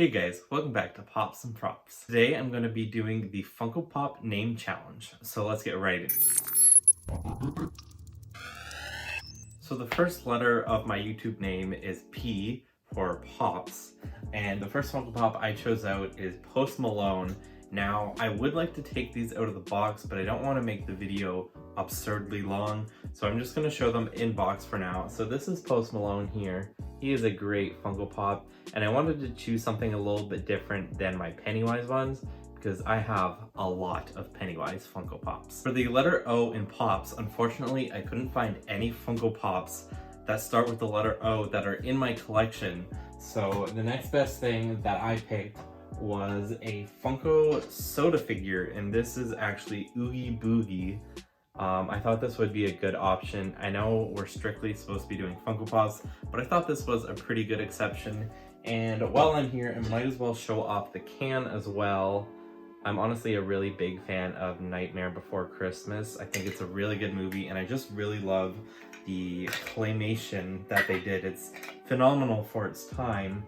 Hey guys, welcome back to Pops and Props. Today I'm going to be doing the Funko Pop name challenge, so let's get right into it. So the first letter of my YouTube name is P for Pops, and the first Funko Pop I chose out is Post Malone. Now, I would like to take these out of the box, but I don't want to make the video absurdly long, so I'm just going to show them in box for now. So this is Post Malone here. He is a great Funko Pop, and I wanted to choose something a little bit different than my Pennywise ones, because I have a lot of Pennywise Funko Pops. For the letter O in Pops, unfortunately, I couldn't find any Funko Pops that start with the letter O that are in my collection, so the next best thing that I picked was a Funko soda figure, and this is actually Oogie Boogie. I thought this would be a good option. I know we're strictly supposed to be doing Funko Pops, but I thought this was a pretty good exception. And while I'm here, I might as well show off the can as well. I'm honestly a really big fan of Nightmare Before Christmas. I think it's a really good movie, and I just really love the claymation that they did. It's phenomenal for its time.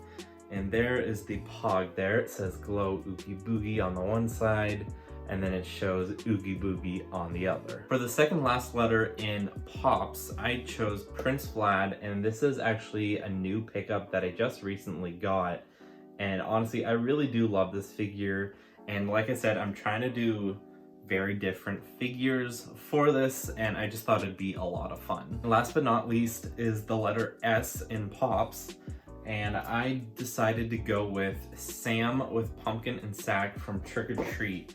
And there is the Pog there. It says Glow Oogie Boogie on the one side, and then it shows Oogie Boogie on the other. For the second last letter in Pops, I chose Prince Vlad, and this is actually a new pickup that I just recently got. And honestly, I really do love this figure. And like I said, I'm trying to do very different figures for this, and I just thought it'd be a lot of fun. Last but not least is the letter S in Pops. And I decided to go with Sam with Pumpkin and Sack from Trick or Treat.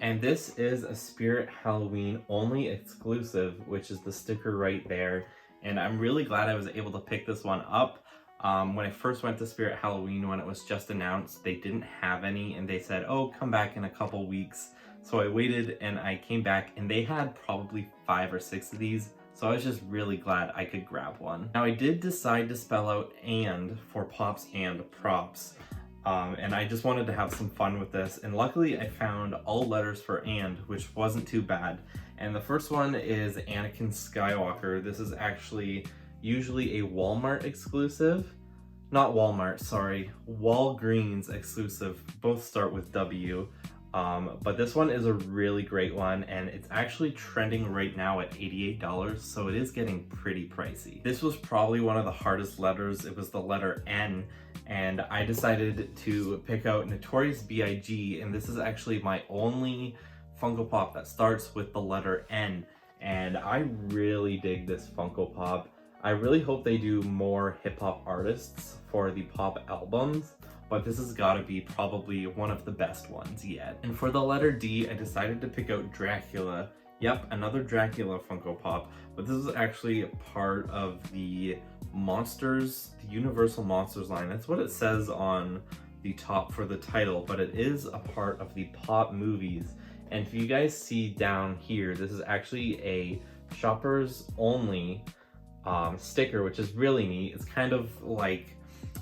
And this is a Spirit Halloween only exclusive, which is the sticker right there. And I'm really glad I was able to pick this one up. When I first went to Spirit Halloween, when it was just announced, they didn't have any, and they said, oh, come back in a couple weeks. So I waited and I came back, and they had probably 5 or 6 of these. So I was just really glad I could grab one. Now I did decide to spell out and for Pops and Props. And I just wanted to have some fun with this. And luckily I found all letters for and, which wasn't too bad. And the first one is Anakin Skywalker. This is actually usually a Walmart exclusive. Not Walmart, sorry. Walgreens exclusive. Both start with W. But this one is a really great one, and it's actually trending right now at $88, so it is getting pretty pricey. This was probably one of the hardest letters. It was the letter N, and I decided to pick out Notorious B.I.G., and this is actually my only Funko Pop that starts with the letter N, and I really dig this Funko Pop. I really hope they do more hip-hop artists for the pop albums, but this has got to be probably one of the best ones yet. And for the letter D, I decided to pick out Dracula. Yep, another Dracula Funko Pop, but this is actually part of the Monsters, the Universal Monsters line. That's what it says on the top for the title, but it is a part of the Pop movies. And if you guys see down here, this is actually a shoppers only sticker, which is really neat. It's kind of like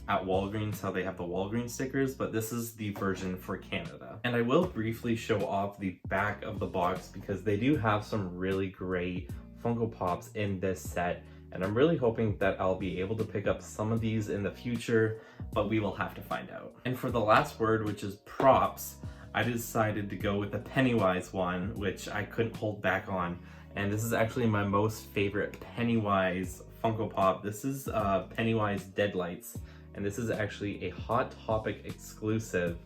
at Walgreens, how they have the Walgreens stickers, but this is the version for Canada. And I will briefly show off the back of the box because they do have some really great Funko Pops in this set, and I'm really hoping that I'll be able to pick up some of these in the future, but we will have to find out. And for the last word, which is Props, I decided to go with the Pennywise one, which I couldn't hold back on. And this is actually my most favorite Pennywise Funko Pop. This is Pennywise Deadlights, and this is actually a Hot Topic exclusive.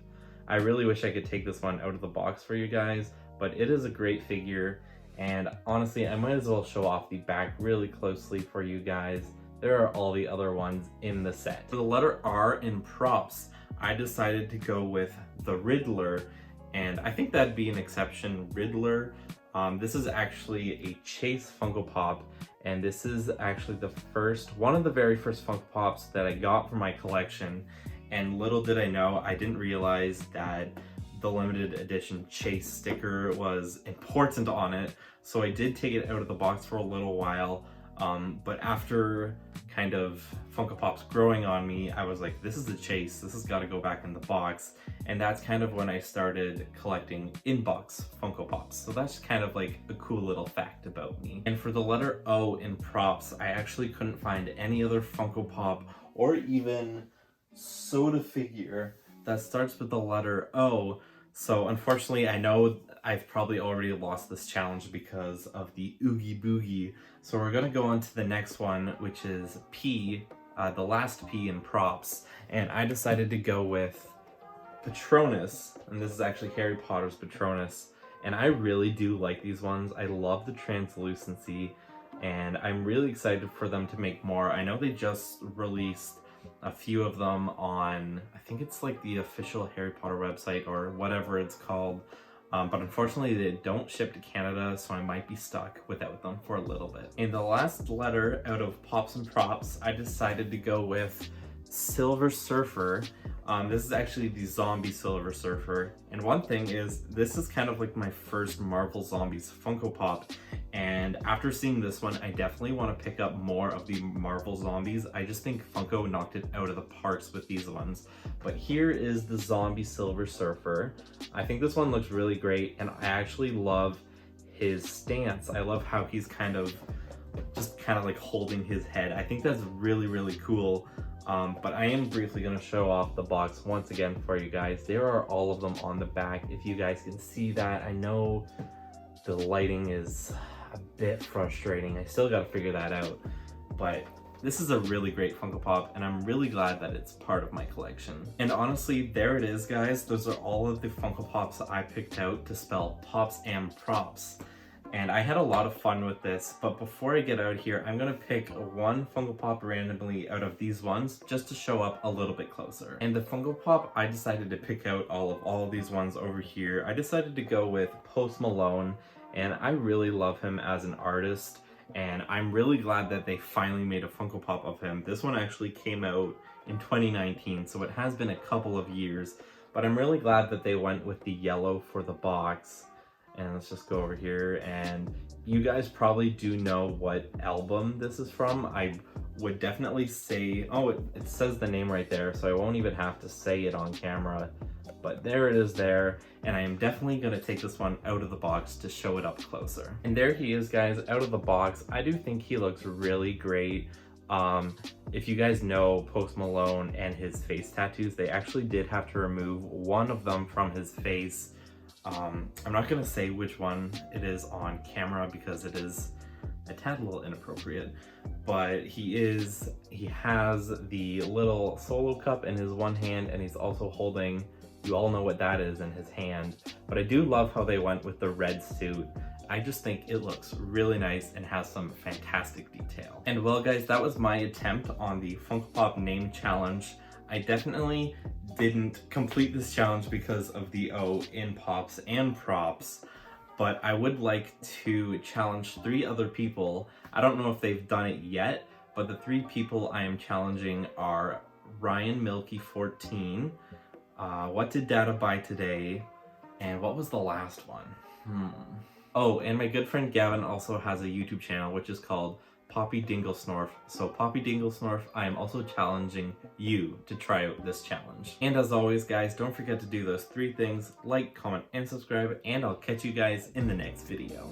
I really wish I could take this one out of the box for you guys, but it is a great figure, and honestly, I might as well show off the back really closely for you guys. There are all the other ones in the set. For the letter R in Props, I decided to go with the Riddler, and I think that'd be an exception, Riddler. This is actually a Chase Funko Pop, and this is actually one of the very first Funko Pops that I got for my collection. And little did I know, I didn't realize that the limited edition Chase sticker was important on it. So I did take it out of the box for a little while. But after kind of Funko Pops growing on me, I was like, this is a chase, this has got to go back in the box. And that's kind of when I started collecting in-box Funko Pops. So that's kind of like a cool little fact about me. And for the letter O in props, I actually couldn't find any other Funko Pop or even soda figure that starts with the letter O. So unfortunately, I know I've probably already lost this challenge because of the Oogie Boogie. So we're gonna go on to the next one, which is P, the last P in props. And I decided to go with Patronus, and this is actually Harry Potter's Patronus. And I really do like these ones. I love the translucency, and I'm really excited for them to make more. I know they just released a few of them on, I think it's like the official Harry Potter website or whatever it's called. But unfortunately they don't ship to Canada, so I might be stuck without them for a little bit. In the last letter out of Pops and Props, I decided to go with Silver Surfer. This is actually the zombie Silver Surfer. And one thing is, this is kind of like my first Marvel Zombies Funko Pop. And after seeing this one, I definitely want to pick up more of the Marvel Zombies. I just think Funko knocked it out of the parks with these ones. But here is the zombie Silver Surfer. I think this one looks really great, and I actually love his stance. I love how he's kind of like holding his head. I think that's really, really cool. But I am briefly going to show off the box once again for you guys. There are all of them on the back, if you guys can see that. I know the lighting is a bit frustrating. I still got to figure that out. But this is a really great Funko Pop, and I'm really glad that it's part of my collection. And honestly, there it is, guys. Those are all of the Funko Pops that I picked out to spell Pops and Props. And I had a lot of fun with this, but before I get out here, I'm gonna pick one Funko Pop randomly out of these ones just to show up a little bit closer. And the Funko Pop I decided to pick out all of these ones over here. I decided to go with Post Malone, and I really love him as an artist, and I'm really glad that they finally made a Funko Pop of him. This one actually came out in 2019, so it has been a couple of years, but I'm really glad that they went with the yellow for the box. And let's just go over here, and you guys probably do know what album this is from. I would definitely say, oh, it says the name right there, so I won't even have to say it on camera, but there it is there. And I am definitely gonna take this one out of the box to show it up closer. And there he is, guys, out of the box. I do think he looks really great. If you guys know Post Malone and his face tattoos, they actually did have to remove one of them from his face. I'm not gonna say which one it is on camera because it is a tad little inappropriate, but he has the little solo cup in his one hand, and he's also holding, you all know what that is, in his hand. But I do love how they went with the red suit. I just think it looks really nice and has some fantastic detail. And well, guys, that was my attempt on the Funko Pop name challenge. I definitely didn't complete this challenge because of the O in Pops and Props, but I would like to challenge 3 other people. I don't know if they've done it yet, but the 3 people I am challenging are Ryan Milky 14, What Did Dada Buy Today, and what was the last one? Oh, and my good friend Gavin also has a YouTube channel which is called Poppy Dinglesnorf. So Poppy Dinglesnorf, I am also challenging you to try out this challenge. And as always, guys, don't forget to do those 3 things: like, comment, and subscribe, and I'll catch you guys in the next video.